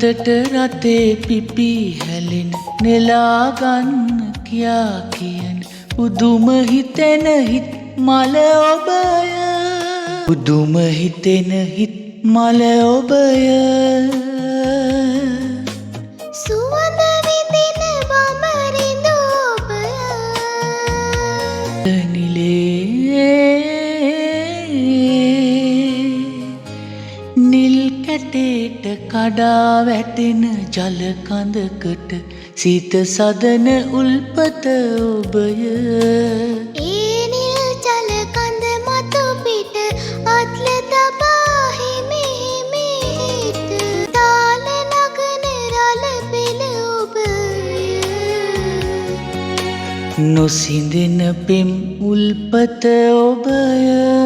තට රතේ පිපි හැලෙන නෙලා ගන්න කියා කියන පුදුම හිතෙන හිත් මල ඔබය පුදුම හිතෙන හිත් මල ඔබය සුවඳ විඳින බඹරිඳ ඔබය නිල් කැටේට කඩා වැටෙන ජල කඳකට සීත සදන උල්පත ඔබය ඒ නිල් ජල කඳ මතු පිට අත්ල තබා හිමි හිමි හිට තාල නගන රළ පෙළ ඔබය නොසිඳෙන පෙම් උල්පත ඔබය